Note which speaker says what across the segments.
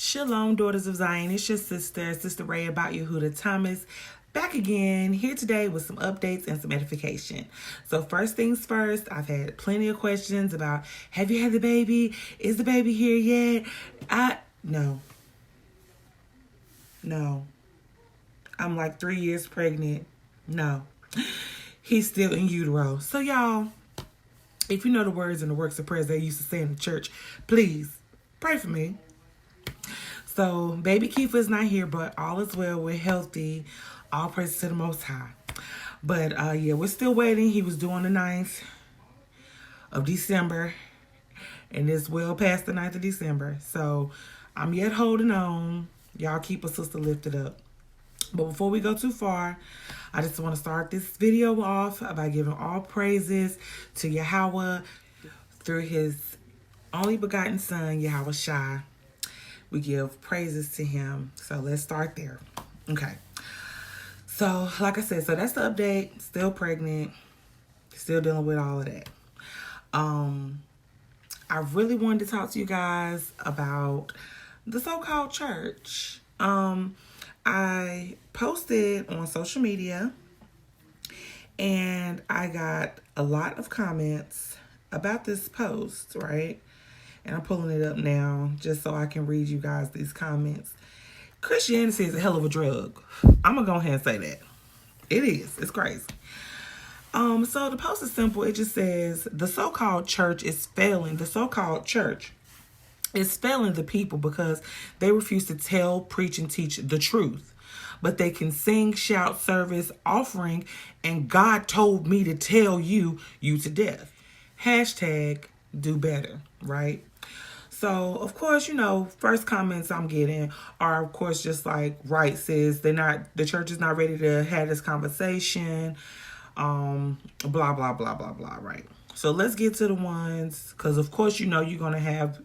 Speaker 1: Shalom, daughters of Zion. It's your Sister Ray about Yehuda Thomas. Back again, here today with some updates and some edification. So first things first, I've had plenty of questions about, have you had the baby? Is the baby here yet? No. I'm like 3 years pregnant. No. He's still in utero. So y'all, if you know the words and the works of prayers they used to say in the church, please pray for me. So, baby Keefa is not here, but all is well. We're healthy. All praise to the Most High. But, yeah, we're still waiting. He was due on the 9th of December. And it's well past the 9th of December. So, I'm yet holding on. Y'all keep a sister lifted up. But before we go too far, I just want to start this video off by giving all praises to Yahweh through his only begotten son, Yahweh Shai. We give praises to him. So let's start there. Okay. So like I said, so that's the update. Still pregnant. Still dealing with all of that. I really wanted to talk to you guys about the so-called church. I posted on social media and I got a lot of comments about this post, right? And I'm pulling it up now just so I can read you guys these comments. Christianity is a hell of a drug. I'm going to go ahead and say that. It is. It's crazy. So the post is simple. It just says, the so-called church is failing. The so-called church is failing the people because they refuse to tell, preach, and teach the truth. But they can sing, shout, service, offering, and God told me to tell you to death. Hashtag do better, right? So, of course, you know, first comments I'm getting are, of course, just like, right, sis, the church is not ready to have this conversation, blah, blah, blah, blah, blah, right? So let's get to the ones, because, of course, you know, you're going to have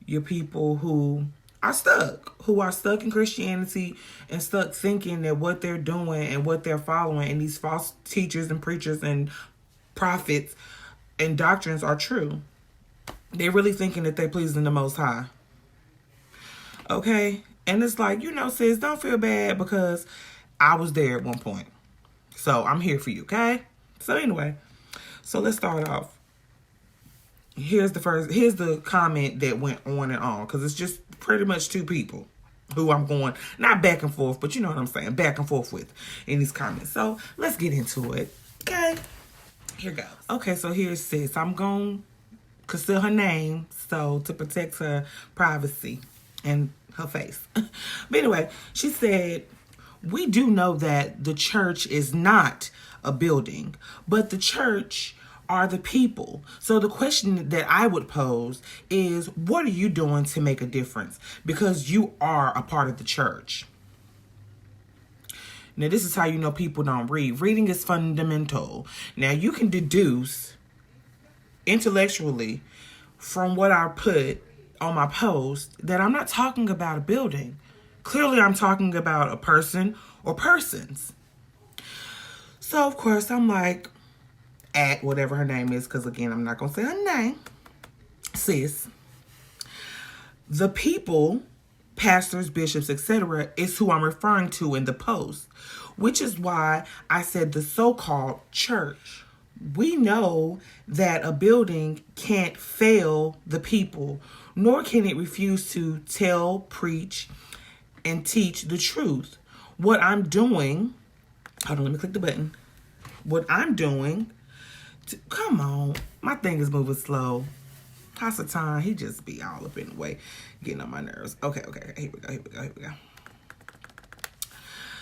Speaker 1: your people who are stuck in Christianity and stuck thinking that what they're doing and what they're following and these false teachers and preachers and prophets and doctrines are true. They're really thinking that they're pleasing the Most High. Okay? And it's like, you know, sis, don't feel bad because I was there at one point. So I'm here for you, okay? So anyway, so let's start off. Here's the comment that went on and on because it's just pretty much two people who I'm going, not back and forth, but you know what I'm saying, back and forth with in these comments. So let's get into it. Okay? Here goes. Okay, so here's sis. I'm going to conceal her name so to protect her privacy and her face. But anyway, she said, we do know that the church is not a building, but the church are the people. So the question that I would pose is, what are you doing to make a difference? Because you are a part of the church. Now, this is how you know people don't read. Reading is fundamental. Now, you can deduce intellectually from what I put on my post that I'm not talking about a building. Clearly, I'm talking about a person or persons. So, of course, I'm like, at whatever her name is, because, again, I'm not going to say her name. Sis. The people, pastors, bishops, etc., is who I'm referring to in the post, which is why I said the so-called church. We know that a building can't fail the people, nor can it refuse to tell, preach, and teach the truth. What I'm doing, hold on, let me click the button. What I'm doing, come on, my thing is moving slow. Hasatan, he just be all up in the way, getting on my nerves. Okay, here we go.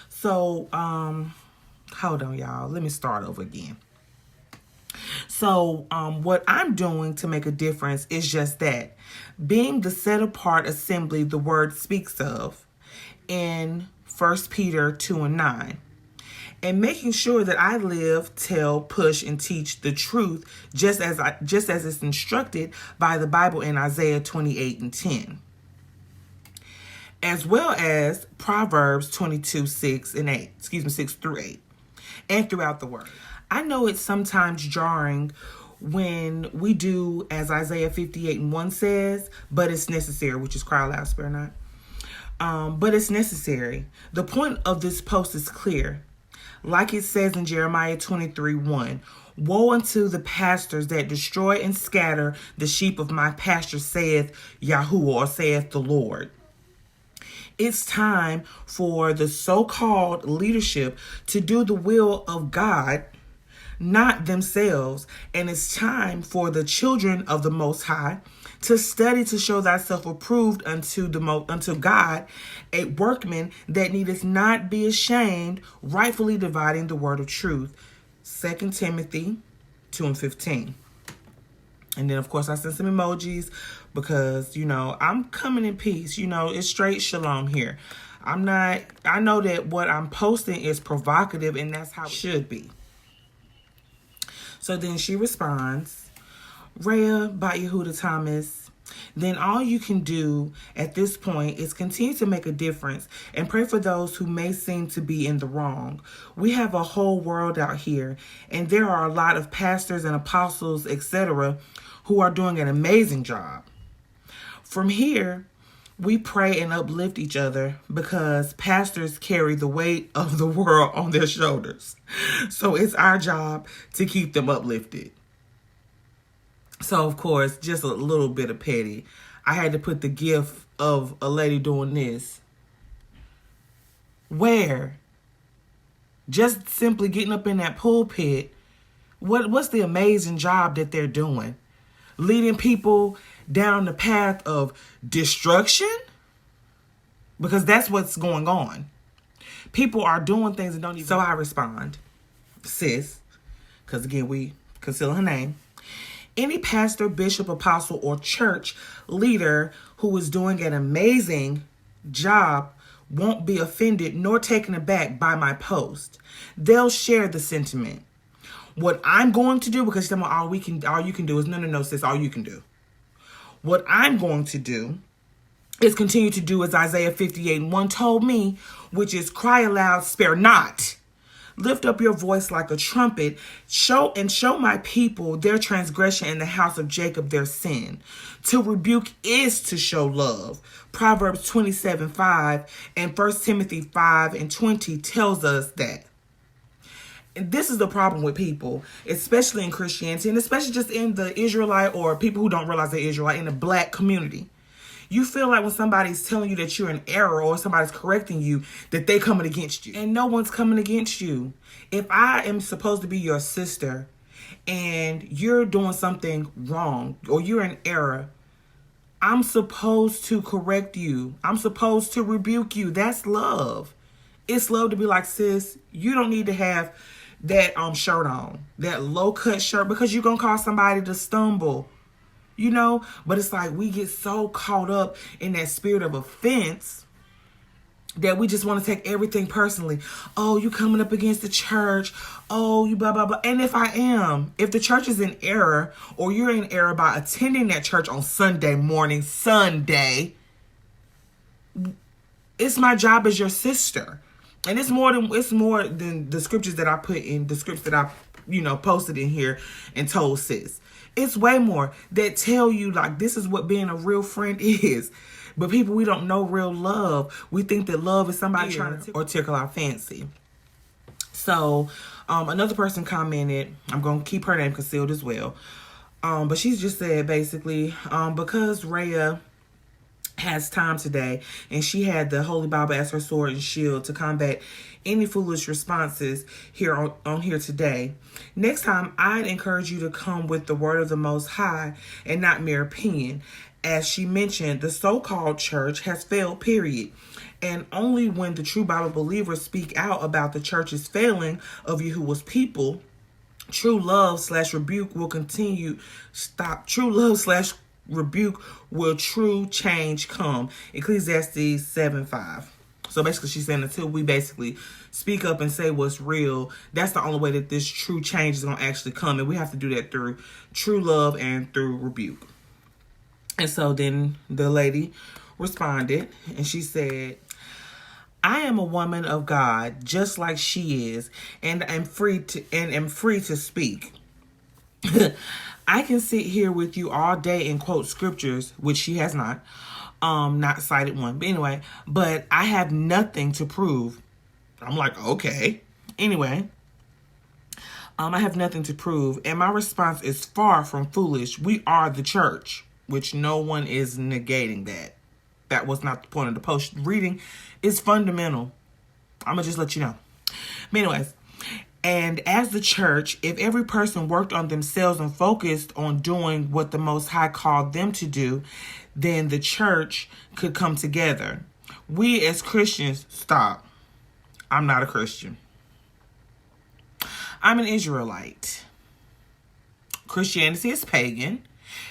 Speaker 1: So, hold on, y'all. Let me start over again. So, what I'm doing to make a difference is just that. Being the set-apart assembly the word speaks of in 1 Peter 2:9. And making sure that I live, tell, push, and teach the truth just as it's instructed by the Bible in Isaiah 28:10. As well as Proverbs 6 through 8. And throughout the word. I know it's sometimes jarring when we do as Isaiah 58:1 says, but it's necessary, which is cry aloud, spare not. but it's necessary. The point of this post is clear. Like it says in Jeremiah 23:1, woe unto the pastors that destroy and scatter the sheep of my pasture, saith Yahuwah, or saith the Lord. It's time for the so-called leadership to do the will of God, not themselves. And it's time for the children of the Most High to study to show thyself approved unto God, a workman that needeth not be ashamed, rightfully dividing the word of truth. 2 Timothy 2:15. And then, of course, I sent some emojis because, I'm coming in peace. It's straight shalom here. I know that what I'm posting is provocative, and that's how it should be. So then she responds, Rhea by Yehuda Thomas, then all you can do at this point is continue to make a difference and pray for those who may seem to be in the wrong. We have a whole world out here, and there are a lot of pastors and apostles, etc., who are doing an amazing job. From here, we pray and uplift each other because pastors carry the weight of the world on their shoulders. So it's our job to keep them uplifted. So, of course, just a little bit of petty. I had to put the gif of a lady doing this. Where? Just simply getting up in that pulpit. What's the amazing job that they're doing? Leading people down the path of destruction? Because that's what's going on. People are doing things and don't even... So I respond, sis, because again, we conceal her name. Any pastor, bishop, apostle, or church leader who is doing an amazing job won't be offended nor taken aback by my post. They'll share the sentiment. What I'm going to do, because all you can do is no, sis, all you can do. What I'm going to do is continue to do as Isaiah 58:1 told me, which is cry aloud, spare not. Lift up your voice like a trumpet, show my people their transgression and the house of Jacob their sin. To rebuke is to show love. Proverbs 27:5 and 1 Timothy 5:20 tells us that. And this is the problem with people, especially in Christianity, and especially just in the Israelite, or people who don't realize they're Israelite, in the black community. You feel like when somebody's telling you that you're in error or somebody's correcting you, that they coming against you. And no one's coming against you. If I am supposed to be your sister and you're doing something wrong or you're in error, I'm supposed to correct you. I'm supposed to rebuke you. That's love. It's love to be like, sis, you don't need to have that shirt on, that low cut shirt, because you're going to cause somebody to stumble. But it's like we get so caught up in that spirit of offense that we just want to take everything personally. Oh, you coming up against the church. Oh, you blah, blah, blah. And if if the church is in error, or you're in error by attending that church on Sunday morning, it's my job as your sister. And it's more than the scriptures that I put in, the scripts that I, posted in here and told sis. It's way more that tell you, like, this is what being a real friend is. But people, we don't know real love. We think that love is somebody trying to tickle our fancy. So, another person commented, I'm going to keep her name concealed as well. But she's just said, basically, because Rhea has time today and she had the Holy Bible as her sword and shield to combat any foolish responses here on here today. Next time, I'd encourage you to come with the word of the Most High and not mere opinion. As she mentioned, the so-called church has failed, period. And only when the true Bible believers speak out about the church's failing of Yahuwah's people, true love / rebuke will continue. True love / rebuke will true change come. Ecclesiastes 7:5. So basically she's saying until we basically speak up and say what's real, that's the only way that this true change is going to actually come. And we have to do that through true love and through rebuke. And so then the lady responded and she said, I am a woman of God, just like she is, and am free to speak. I can sit here with you all day and quote scriptures, which she has not, Not cited one. But anyway, but I have nothing to prove. I'm like, okay. Anyway, I have nothing to prove. And my response is far from foolish. We are the church, which no one is negating that. That was not the point of the post. Reading is fundamental. I'm going to just let you know. But anyways, and as the church, if every person worked on themselves and focused on doing what the Most High called them to do, then the church could come together. We as Christians, stop. I'm not a Christian. I'm an Israelite. Christianity is pagan.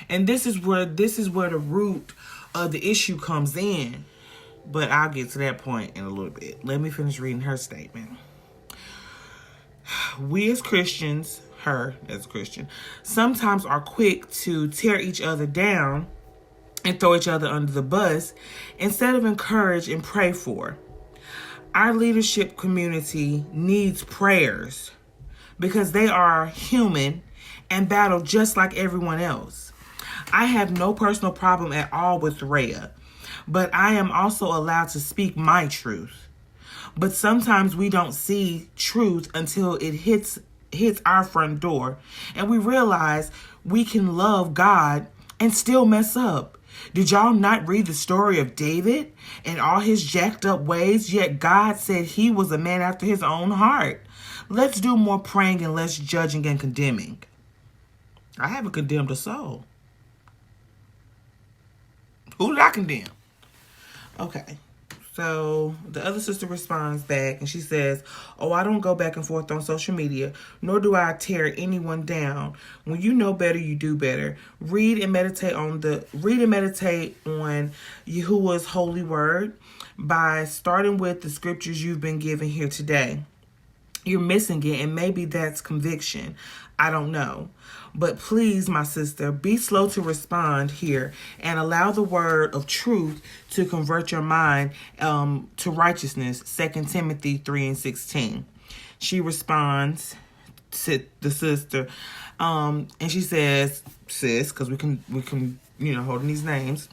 Speaker 1: And this is where the root of the issue comes in. But I'll get to that point in a little bit. Let me finish reading her statement. We as Christians, her as a Christian, sometimes are quick to tear each other down and throw each other under the bus instead of encourage and pray for. Our leadership community needs prayers because they are human and battle just like everyone else. I have no personal problem at all with Rhea, but I am also allowed to speak my truth. But sometimes we don't see truth until it hits our front door, and we realize we can love God and still mess up. Did y'all not read the story of David and all his jacked up ways? Yet God said he was a man after his own heart. Let's do more praying and less judging and condemning. I haven't condemned a soul. Who did I condemn? Okay. So the other sister responds back and she says, oh, I don't go back and forth on social media, nor do I tear anyone down. When you know better, you do better. Read and meditate on Yahuwah's holy word by starting with the scriptures you've been given here today. You're missing it, and maybe that's conviction. I don't know. But please, my sister, be slow to respond here and allow the word of truth to convert your mind to righteousness. 2 Timothy 3:16. She responds to the sister, and she says, sis, because we can holding these names.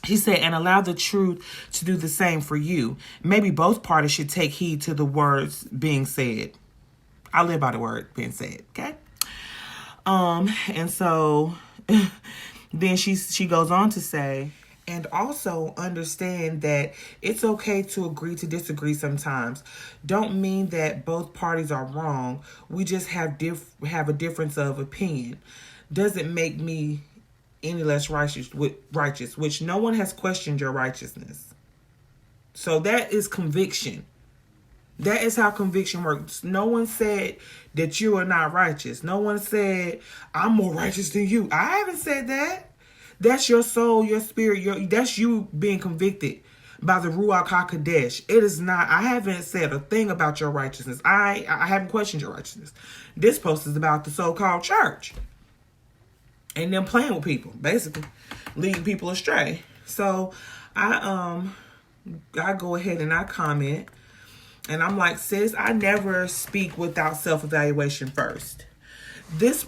Speaker 1: He said, and allow the truth to do the same for you. Maybe both parties should take heed to the words being said. I live by the word being said, okay? And so then she goes on to say, and also understand that it's okay to agree to disagree sometimes. Don't mean that both parties are wrong. We just have a difference of opinion. Doesn't make me any less righteous, which no one has questioned your righteousness. So that is conviction. That is how conviction works. No one said that you are not righteous. No one said, I'm more righteous than you. I haven't said that. That's your soul, your spirit. That's you being convicted by the Ruach HaKodesh. It is not. I haven't said a thing about your righteousness. I haven't questioned your righteousness. This post is about the so-called church. And them playing with people, basically. Leading people astray. So I go ahead and I comment. And I'm like, sis, I never speak without self-evaluation first. This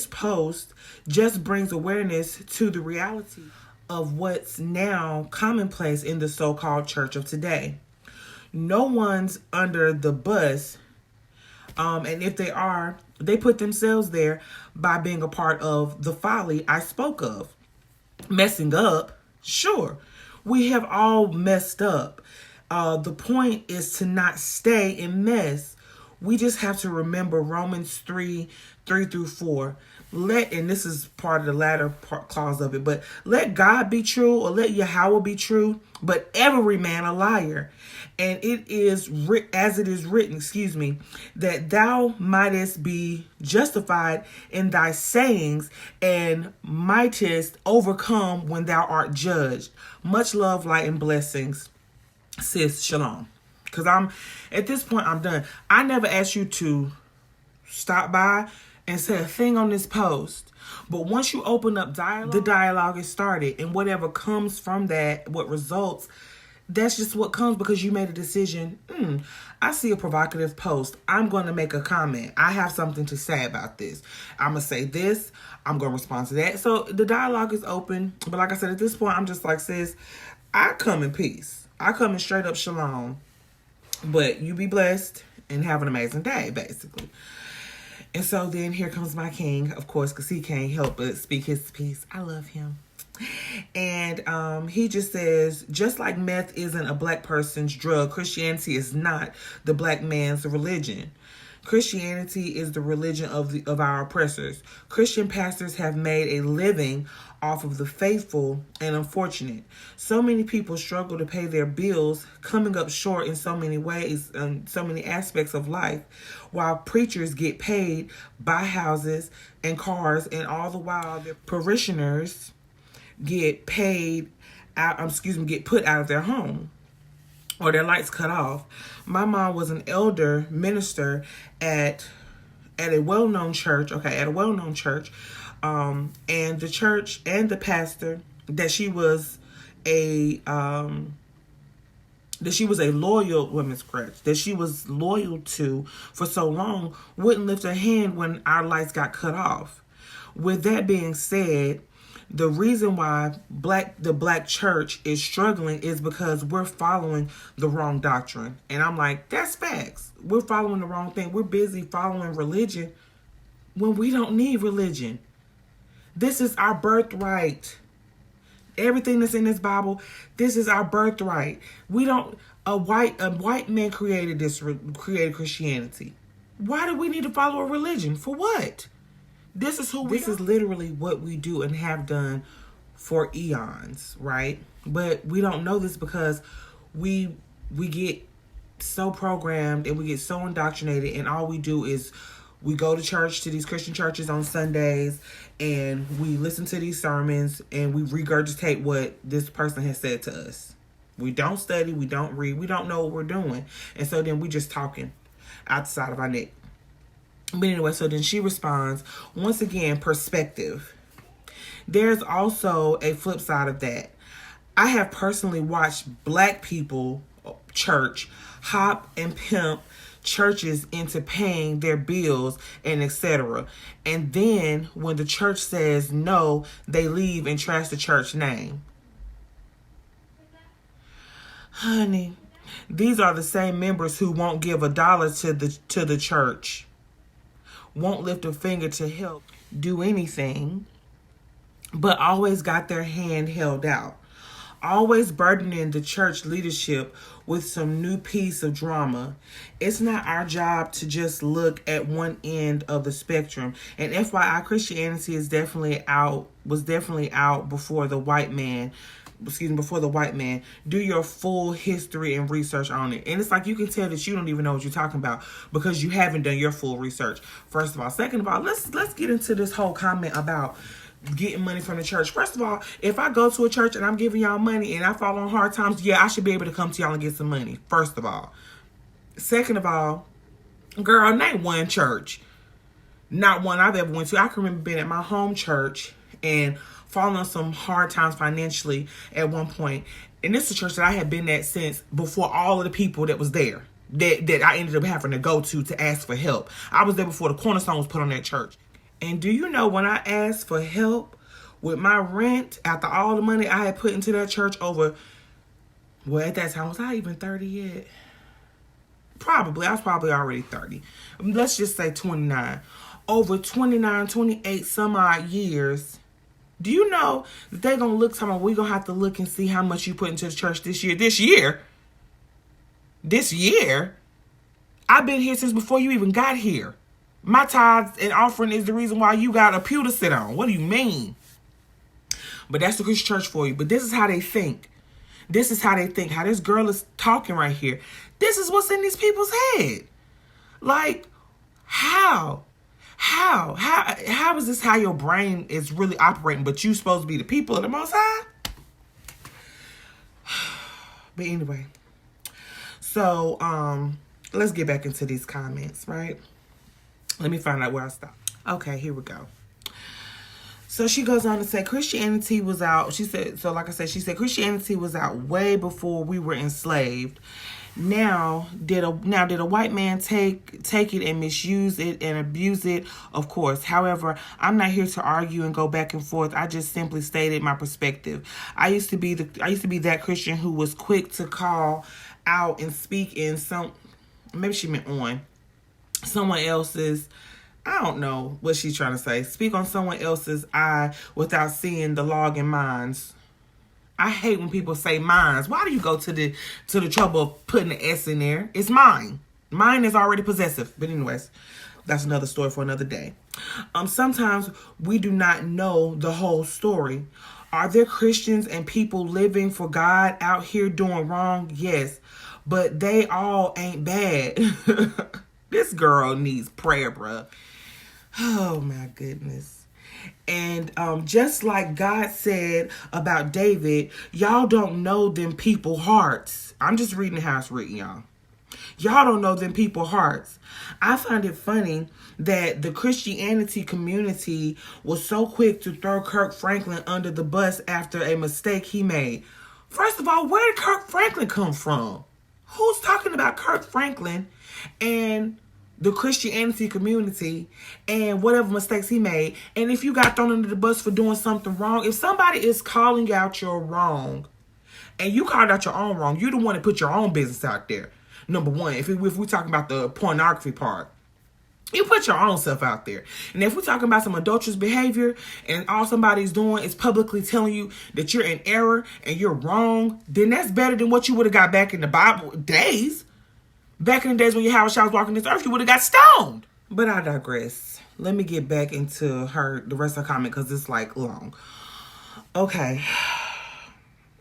Speaker 1: post just brings awareness to the reality of what's now commonplace in the so-called church of today. No one's under the bus. And if they are, they put themselves there by being a part of the folly I spoke of. Messing up, sure. We have all messed up. The point is to not stay in mess. We just have to remember Romans 3:3-4. And this is part of the latter clause of it, but let God be true, or let Yahweh be true, but every man a liar. And it is as it is written, that thou mightest be justified in thy sayings and mightest overcome when thou art judged. Much love, light, and blessings. Sis, shalom. Because at this point, I'm done. I never asked you to stop by and say a thing on this post. But once you open up dialogue, the dialogue is started. And whatever comes from that, what results, That's just what comes because you made a decision. I see a provocative post. I'm going to make a comment. I have something to say about this. I'm going to say this. I'm going to respond to that. So the dialogue is open. But like I said, at this point, I'm just like, sis, I come in peace. I come in straight up shalom. But you be blessed and have an amazing day, basically. And so then here comes my king, of course, because he can't help but speak his piece. I love him. And he just says, just like meth isn't a black person's drug, Christianity is not the black man's religion. Christianity is the religion of our oppressors. Christian pastors have made a living off of the faithful and unfortunate. So many people struggle to pay their bills, coming up short in so many ways and so many aspects of life, while preachers get paid, buy houses and cars, and all the while their parishioners get put out of their home or their lights cut off. My mom was an elder minister at a well-known church, and the church and the pastor that she was a loyal to for so long wouldn't lift a hand when our lights got cut off. With that being said, the reason why the black church is struggling is because we're following the wrong doctrine. And I'm like, that's facts. We're following the wrong thing. We're busy following religion when we don't need religion. This is our birthright. Everything that's in this Bible, this is our birthright. A white man created Christianity. Why do we need to follow a religion? For what? This is literally what we do and have done for eons, right? But we don't know this because we get so programmed and we get so indoctrinated, and all we do is we go to church, to these Christian churches on Sundays, and we listen to these sermons and we regurgitate what this person has said to us. We don't study, we don't read, we don't know what we're doing. And so then we just talking outside of our neck. But anyway, so then she responds, once again, perspective. There's also a flip side of that. I have personally watched black people, church, hop and pimp churches into paying their bills and etc. And then when the church says no, they leave and trash the church name. Honey, these are the same members who won't give $1 to the church. Won't lift a finger to help do anything, but always got their hand held out. Always burdening the church leadership with some new piece of drama. It's not our job to just look at one end of the spectrum. And FYI, Christianity was definitely out before the white man. Do your full history and research on it. And it's like you can tell that you don't even know what you're talking about because you haven't done your full research. First of all. Second of all, let's get into this whole comment about getting money from the church. First of all, if I go to a church and I'm giving y'all money and I fall on hard times, yeah, I should be able to come to y'all and get some money. First of all. Second of all, girl, name one church. Not one I've ever went to. I can remember being at my home church and falling on some hard times financially at one point. And this is a church that I had been at since before all of the people that was there that I ended up having to go to ask for help. I was there before the cornerstone was put on that church. And do you know when I asked for help with my rent after all the money I had put into that church at that time, was I even 30 yet? I was probably already 30. Let's just say 29. Over 29, 28 some odd years. Do you know that they're going to look, we're going to have to look and see how much you put into the church this year? This year? I've been here since before you even got here. My tithes and offering is the reason why you got a pew to sit on. What do you mean? But that's the Christian church for you. But this is how they think. How this girl is talking right here. This is what's in these people's head. Like, how? How is this how your brain is really operating, but you supposed to be the people of the Most High? But anyway. So, let's get back into these comments, right? Let me find out where I stopped. Okay, here we go. So she goes on to say Christianity was out. She said, so like I said, she said Christianity was out way before we were enslaved. Now did a white man take it and misuse it and abuse it? Of course. However, I'm not here to argue and go back and forth. I just simply stated my perspective. I used to be that Christian who was quick to call out and speak in maybe she meant on someone else's, I don't know what she's trying to say. Speak on someone else's eye without seeing the log in mine's. I hate when people say mine's. Why do you go to the trouble of putting an S in there? It's mine. Mine is already possessive. But anyways, that's another story for another day. Sometimes we do not know the whole story. Are there Christians and people living for God out here doing wrong? Yes. But they all ain't bad. This girl needs prayer, bruh. Oh my goodness. And just like God said about David, y'all don't know them people hearts. I'm just reading how it's written, y'all. Y'all don't know them people hearts. I find it funny that the Christianity community was so quick to throw Kirk Franklin under the bus after a mistake he made. First of all, where did Kirk Franklin come from? Who's talking about Kirk Franklin and the Christianity community and whatever mistakes he made? And if you got thrown under the bus for doing something wrong, if somebody is calling out your wrong and you called out your own wrong, you're the one that put your own business out there. Number one, if we're talking about the pornography part, you put your own stuff out there. And if we're talking about some adulterous behavior and all somebody's doing is publicly telling you that you're in error and you're wrong, then that's better than what you would have got back in the Bible days. Back in the days when Yahweh was walking this earth, you would have got stoned. But I digress. Let me get back into the rest of her comment because it's like long. Okay.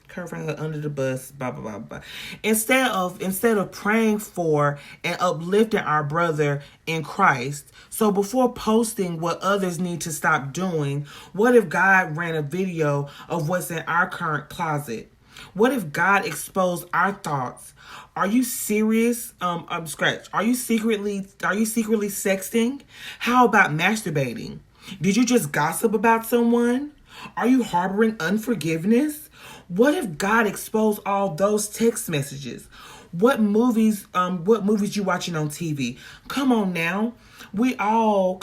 Speaker 1: Kirk Franklin under the bus, blah, blah, blah, blah. Instead of praying for and uplifting our brother in Christ, so before posting what others need to stop doing, what if God ran a video of what's in our current closet? What if God exposed our thoughts? Are you serious? Are you secretly sexting? How about masturbating? Did you just gossip about someone? Are you harboring unforgiveness? What if God exposed all those text messages? What movies you watching on TV? Come on now. We all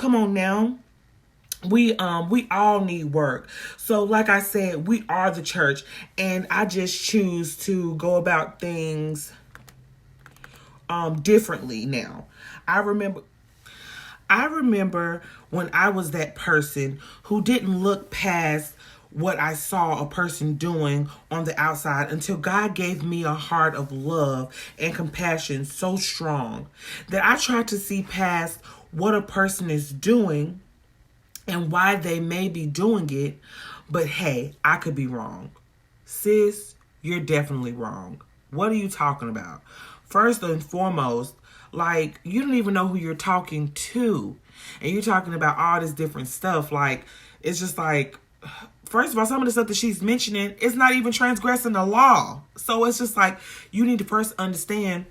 Speaker 1: need work. So like I said, we are the church, and I just choose to go about things differently now. I remember when I was that person who didn't look past what I saw a person doing on the outside until God gave me a heart of love and compassion so strong that I tried to see past what a person is doing and why they may be doing it. But hey, I could be wrong. Sis, you're definitely wrong. What are you talking about? First and foremost, like, you don't even know who you're talking to. And you're talking about all this different stuff. Like, it's just like, first of all, some of the stuff that she's mentioning is not even transgressing the law. So it's just like, you need to first understand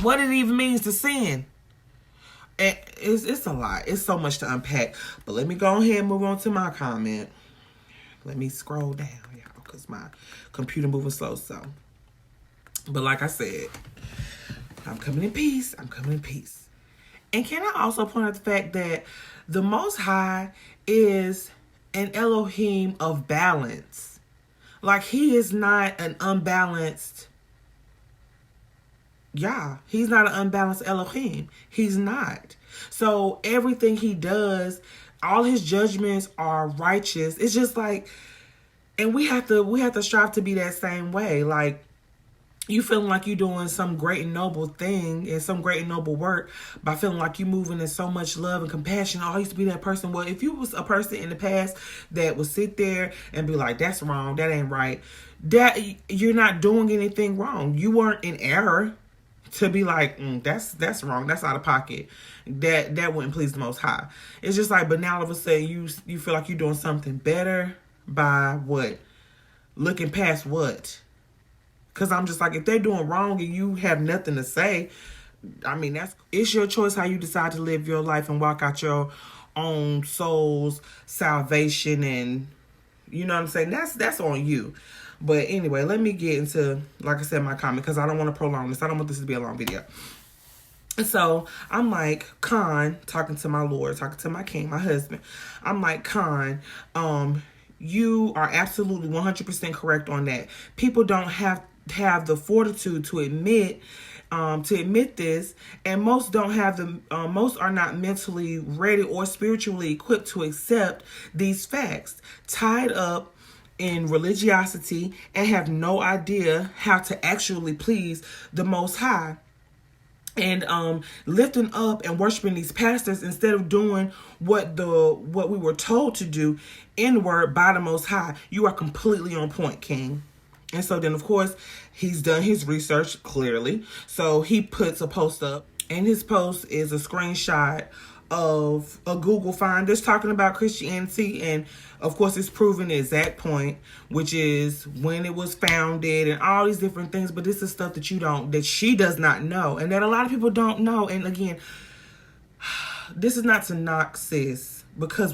Speaker 1: what it even means to sin. And it's a lot. It's so much to unpack. But let me go ahead and move on to my comment. Let me scroll down, y'all, because my computer moving slow. But like I said, I'm coming in peace. I'm coming in peace. And can I also point out the fact that the Most High is an Elohim of balance. Like, he is not an unbalanced he's not an unbalanced Elohim. He's not. So everything he does, all his judgments are righteous. It's just like, and we have to strive to be that same way. Like, you feeling like you're doing some great and noble thing and some great and noble work by feeling like you're moving in so much love and compassion. Oh, I used to be that person. Well, if you was a person in the past that would sit there and be like, that's wrong, that ain't right, that you're not doing anything wrong. You weren't in error to be like, that's wrong, that's out of pocket. That wouldn't please the Most High. It's just like, but now all of a sudden you feel like you're doing something better by what? Looking past what? Because I'm just like, if they're doing wrong and you have nothing to say, I mean, it's your choice how you decide to live your life and walk out your own soul's salvation, and you know what I'm saying? That's on you. But anyway, let me get into, like I said, my comment, because I don't want to prolong this. I don't want this to be a long video. So I'm like, Khan, talking to my Lord, talking to my King, my husband. I'm like, Khan, you are absolutely 100% correct on that. People don't have the fortitude to admit this, and most don't have most are not mentally ready or spiritually equipped to accept these facts, tied up in religiosity, and have no idea how to actually please the Most High, and lifting up and worshiping these pastors instead of doing what we were told to do in the word by the Most High. You are completely on point, King. And so then, of course, he's done his research, clearly. So he puts a post up, and his post is a screenshot of a Google find that's talking about Christianity, and of course it's proving the exact point, which is when it was founded and all these different things. But this is stuff that she does not know, and that a lot of people don't know. And again, this is not to knock sis, because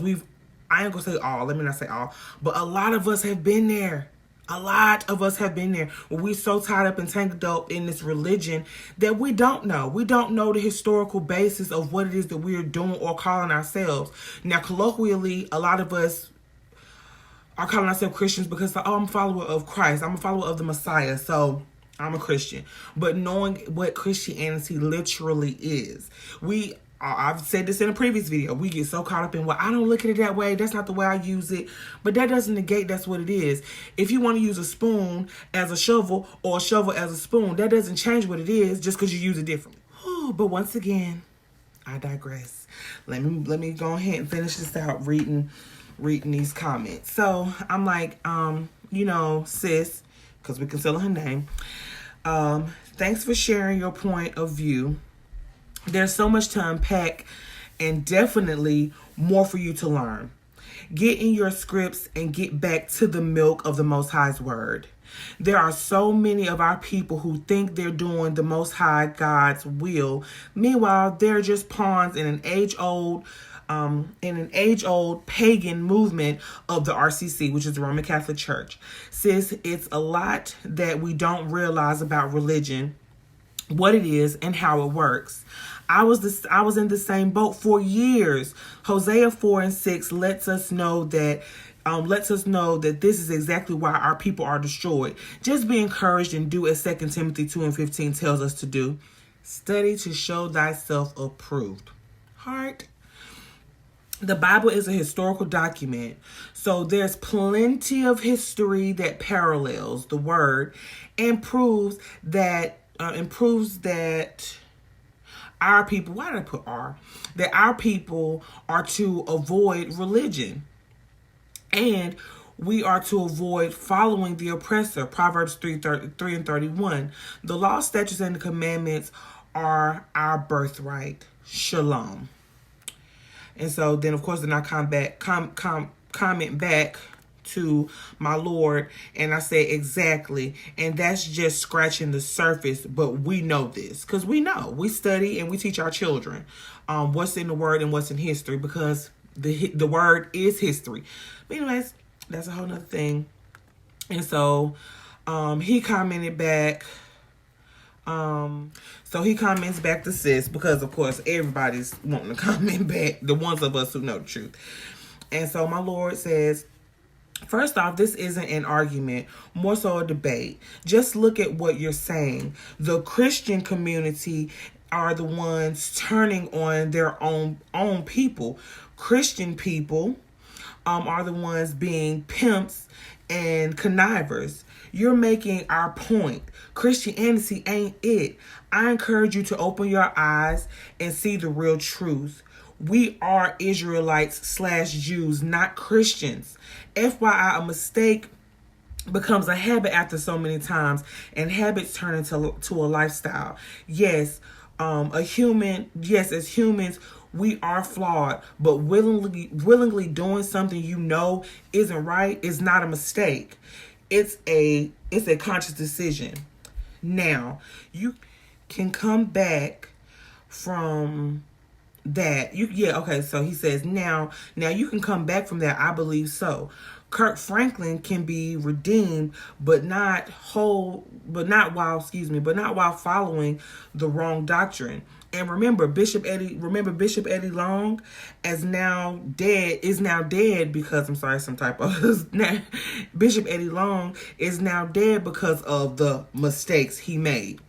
Speaker 1: I ain't gonna say all, let me not say all, but a lot of us have been there. A lot of us have been there where we're so tied up and tangled up in this religion that we don't know. We don't know the historical basis of what it is that we're doing or calling ourselves. Now, colloquially, a lot of us are calling ourselves Christians because, I'm a follower of Christ. I'm a follower of the Messiah, so I'm a Christian. But knowing what Christianity literally is, I've said this in a previous video, we get so caught up in, well, I don't look at it that way, that's not the way I use it. But that doesn't negate that's what it is. If you want to use a spoon as a shovel or a shovel as a spoon, that doesn't change what it is just because you use it differently. But once again, I digress. Let me go ahead and finish this out reading these comments. So I'm like, sis, because we conceal her name, thanks for sharing your point of view. There's so much to unpack, and definitely more for you to learn. Get in your scripts and get back to the milk of the Most High's word. There are so many of our people who think they're doing the Most High God's will. Meanwhile, they're just pawns in an age-old pagan movement of the RCC, which is the Roman Catholic Church. Sis, it's a lot that we don't realize about religion, what it is and how it works. I was in the same boat for years. Hosea 4:6 lets us know that this is exactly why our people are destroyed. Just be encouraged and do as 2 Timothy 2:15 tells us to do. Study to show thyself approved. Heart. The Bible is a historical document, so there's plenty of history that parallels the word and proves that our people, why did I put "are"? That our people are to avoid religion, and we are to avoid following the oppressor. Proverbs 3:3-31. The law, statutes, and the commandments are our birthright. Shalom. And so then, of course, then I comment back to my Lord, and I say exactly, and that's just scratching the surface. But we know this because we study and we teach our children what's in the word and what's in history, because the word is history. But anyways, that's a whole nother thing. And so he commented back. So he comments back to sis, because of course everybody's wanting to comment back, the ones of us who know the truth. And so my Lord says, first off, this isn't an argument, more so a debate. Just look at what you're saying. The Christian community are the ones turning on their own people. Christian people are the ones being pimps and connivers. You're making our point. Christianity ain't it. I encourage you to open your eyes and see the real truth. We are Israelites/Jews, not Christians. FYI, a mistake becomes a habit after so many times, and habits turn into a lifestyle. Yes, as humans, we are flawed, but willingly doing something isn't right is not a mistake. It's a conscious decision. Now, you can come back from that you yeah okay so he says now you can come back from that. I believe so. Kirk Franklin can be redeemed, but not while following the wrong doctrine. And remember Bishop Eddie Long is now dead because I'm sorry, some typos. Bishop Eddie Long is now dead because of the mistakes he made.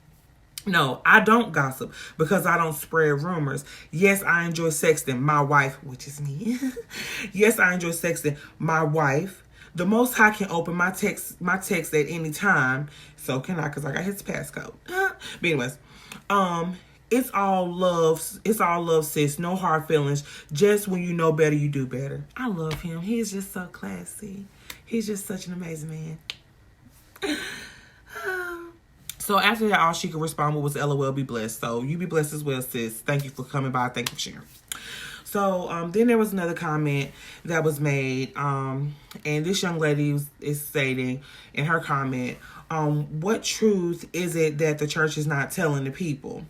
Speaker 1: No, I don't gossip because I don't spread rumors. Yes, I enjoy sexting my wife, which is me. Yes, I enjoy sexting my wife. The Most High can open my text at any time. So can I, because I got his passcode. But anyways, it's all love. It's all love, sis. No hard feelings. Just when you know better, you do better. I love him. He's just so classy. He's just such an amazing man. So after that, all she could respond with was LOL, be blessed. So you be blessed as well, sis. Thank you for coming by. Thank you for sharing. So then there was another comment that was made. And this young lady is stating in her comment, what truth is it that the church is not telling the people?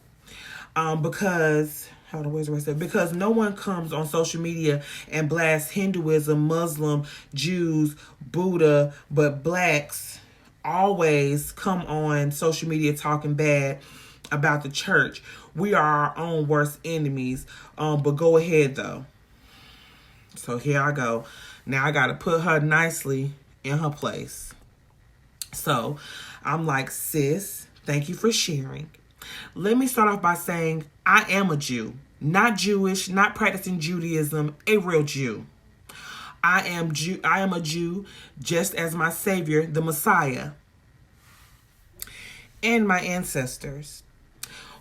Speaker 1: Because no one comes on social media and blasts Hinduism, Muslim, Jews, Buddha, but blacks always come on social media talking bad about the church. We are our own worst enemies. But go ahead though. So here I go. Now I got to put her nicely in her place. So I'm like, sis, thank you for sharing. Let me start off by saying I am a Jew, not Jewish, not practicing Judaism, a real Jew. I am a Jew, just as my Savior, the Messiah, and my ancestors,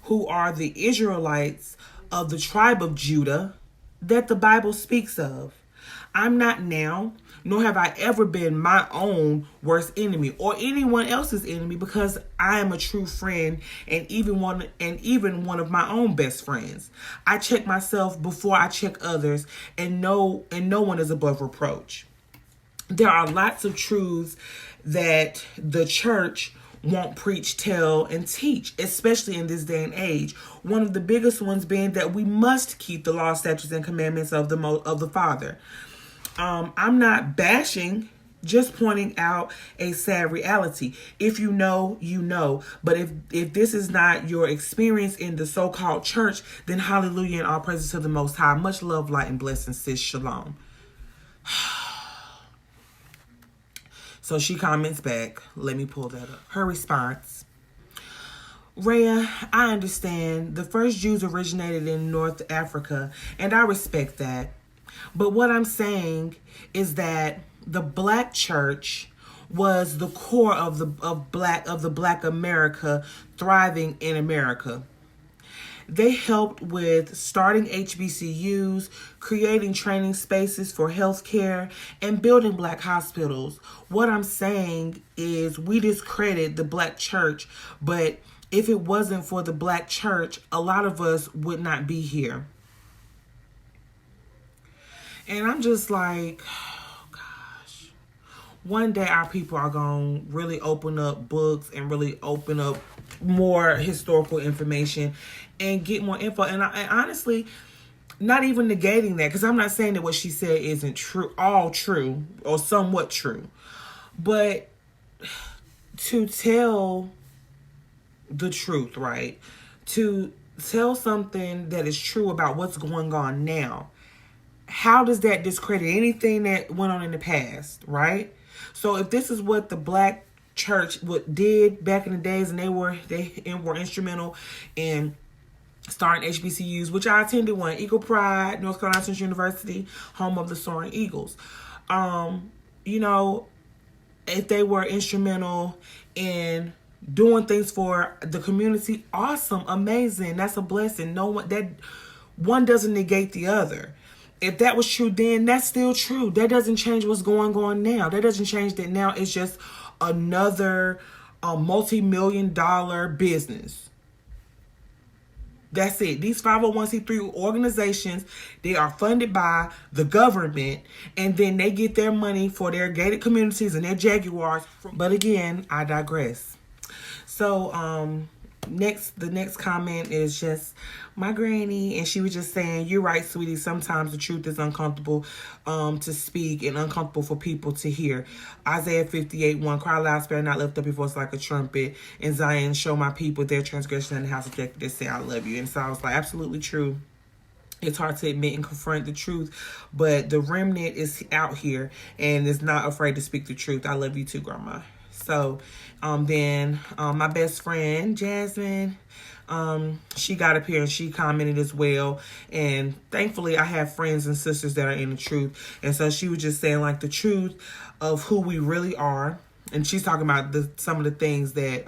Speaker 1: who are the Israelites of the tribe of Judah that the Bible speaks of. I'm not now, nor have I ever been my own worst enemy or anyone else's enemy, because I am a true friend and even one of my own best friends. I check myself before I check others, and no one is above reproach. There are lots of truths that the church won't preach, tell, and teach, especially in this day and age. One of the biggest ones being that we must keep the law, statutes, and commandments of the Father. I'm not bashing, just pointing out a sad reality. If you know, you know. But if this is not your experience in the so-called church, then hallelujah and all praises to the Most High. Much love, light, and blessings, sis. Shalom. So she comments back. Let me pull that up. Her response. Rhea, I understand. The first Jews originated in North Africa, and I respect that. But what I'm saying is that the black church was the core of the black America thriving in America. They helped with starting HBCUs, creating training spaces for healthcare, and building black hospitals. What I'm saying is we discredit the black church, but if it wasn't for the black church, a lot of us would not be here. And I'm just like, oh gosh. One day our people are going to really open up books and really open up more historical information and get more info. And I honestly, not even negating that, because I'm not saying that what she said isn't true, all true or somewhat true. But to tell the truth, right? To tell something that is true about what's going on now. How does that discredit anything that went on in the past, right? So if this is what the black church did back in the days, and they were instrumental in starting HBCUs, which I attended one, Eagle Pride, North Carolina Central University, home of the Soaring Eagles. If they were instrumental in doing things for the community, awesome, amazing, that's a blessing. One doesn't negate the other. If that was true then, that's still true. That doesn't change what's going on now. That doesn't change that now it's just another multi-million-dollar business. That's it. These 501c3 organizations, they are funded by the government, and then they get their money for their gated communities and their Jaguars. But again, I digress. So, The next comment is just my granny, and she was just saying, "You're right, sweetie. Sometimes the truth is uncomfortable to speak and uncomfortable for people to hear." Isaiah 58:1, cry loud, spare not, lift up your voice like a trumpet. In Zion, show my people their transgression in the house of Jacob. They say, I love you. And so I was like, absolutely true. It's hard to admit and confront the truth, but the remnant is out here and is not afraid to speak the truth. I love you too, Grandma. So then my best friend, Jasmine, she got up here and she commented as well. And thankfully, I have friends and sisters that are in the truth. And so she was just saying, like, the truth of who we really are. And she's talking about some of the things that,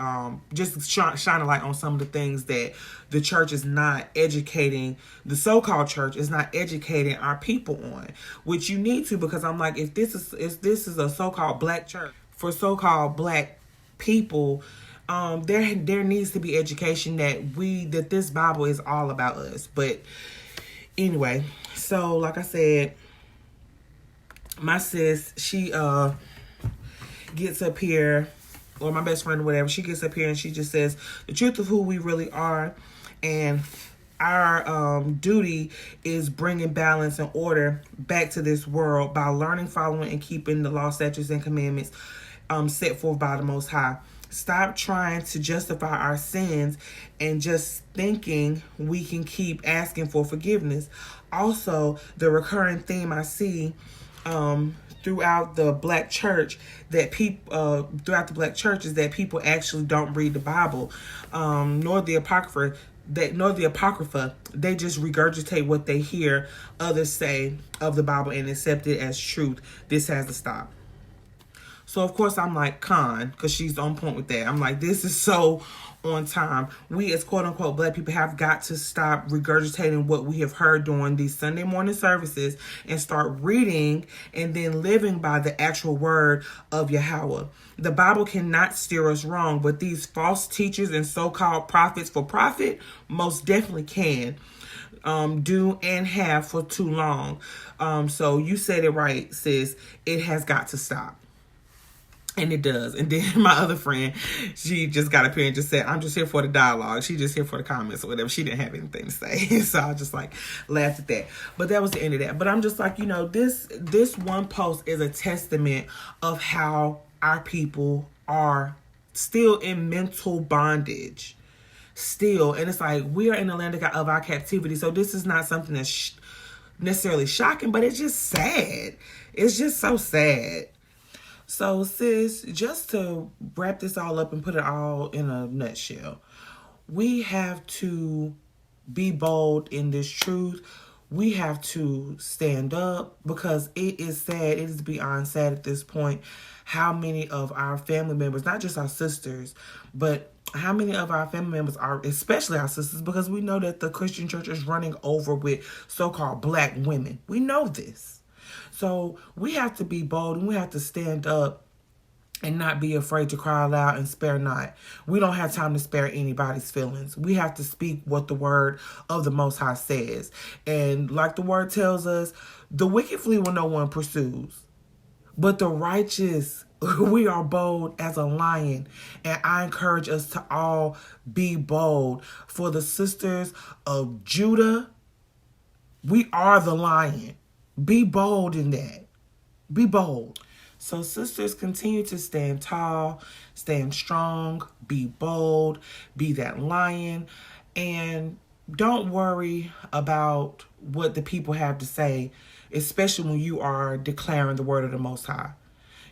Speaker 1: just shine a light on some of the things that the church is not educating, the so-called church is not educating our people on, which you need to, because I'm like, if this is a so-called black church for so-called black people, there needs to be education that this Bible is all about us. But anyway, so like I said, my sis, she gets up here, or my best friend or whatever, she gets up here and she just says the truth of who we really are, and our duty is bringing balance and order back to this world by learning, following, and keeping the law, statutes, and commandments set forth by the Most High. Stop trying to justify our sins and just thinking we can keep asking for forgiveness. Also, the recurring theme I see throughout the black church that people is that people actually don't read the Bible, nor the Apocrypha. They just regurgitate what they hear others say of the Bible and accept it as truth. This has to stop. So of course I'm like, because she's on point with that. I'm like, this is so on time. We as quote unquote black people have got to stop regurgitating what we have heard during these Sunday morning services and start reading and then living by the actual word of Yahweh. The Bible cannot steer us wrong, but these false teachers and so-called prophets for profit most definitely can. Do and have for too long. So you said it right, sis. It has got to stop. And it does. And then my other friend, she just got up here and just said, I'm just here for the dialogue. She just here for the comments or whatever. She didn't have anything to say. So I just like laughed at that. But that was the end of that. But I'm just like, this one post is a testament of how our people are still in mental bondage. Still. And it's like, we are in the land of our captivity. So this is not something that's necessarily shocking, but it's just sad. It's just so sad. So, sis, just to wrap this all up and put it all in a nutshell, we have to be bold in this truth. We have to stand up, because it is sad. It is beyond sad at this point how many of our family members, not just our sisters, but how many of our family members are, especially our sisters, because we know that the Christian church is running over with so-called black women. We know this. So we have to be bold and we have to stand up and not be afraid to cry loud and spare not. We don't have time to spare anybody's feelings. We have to speak what the word of the Most High says. And like the word tells us, the wicked flee when no one pursues. But the righteous, we are bold as a lion. And I encourage us to all be bold. For the sisters of Judah, we are the lion. Be bold in that. Be bold. So sisters, continue to stand tall, stand strong, be bold, be that lion, and don't worry about what the people have to say, especially when you are declaring the word of the Most High.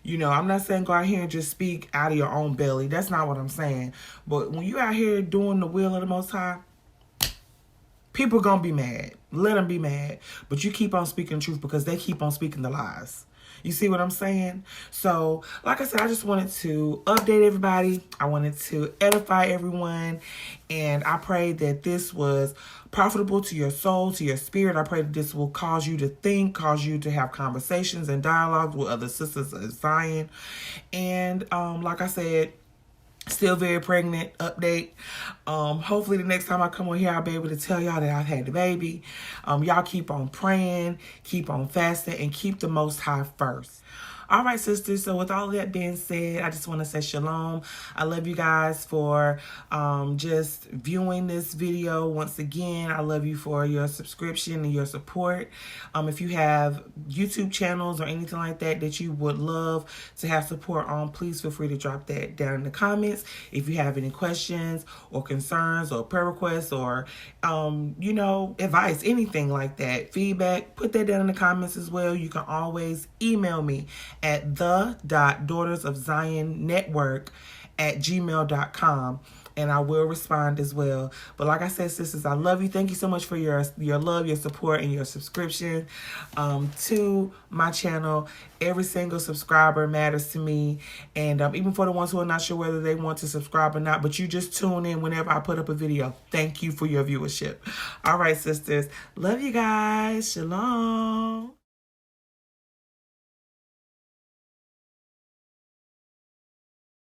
Speaker 1: I'm not saying go out here and just speak out of your own belly. That's not what I'm saying. But when you out here doing the will of the Most High, people gonna be mad. Let them be mad. But you keep on speaking the truth, because they keep on speaking the lies. You see what I'm saying? So, like I said, I just wanted to update everybody. I wanted to edify everyone. And I pray that this was profitable to your soul, to your spirit. I pray that this will cause you to think, cause you to have conversations and dialogues with other sisters of Zion. And like I said, still very pregnant update. Hopefully the next time I come on here, I'll be able to tell y'all that I've had the baby. Y'all keep on praying, keep on fasting, and keep the Most High first. All right, sisters. So with all that being said, I just want to say shalom. I love you guys for just viewing this video once again. I love you for your subscription and your support. If you have YouTube channels or anything like that that you would love to have support on, please feel free to drop that down in the comments. If you have any questions or concerns or prayer requests or advice, anything like that, feedback, put that down in the comments as well. You can always email me at the.daughtersofzionnetwork@gmail.com, and I will respond as well. But like I said, sisters, I love you. Thank you so much for your love, your support, and your subscription to my channel. Every single subscriber matters to me, and even for the ones who are not sure whether they want to subscribe or not, but you just tune in whenever I put up a video. Thank you for your viewership. All right, sisters. Love you guys. Shalom.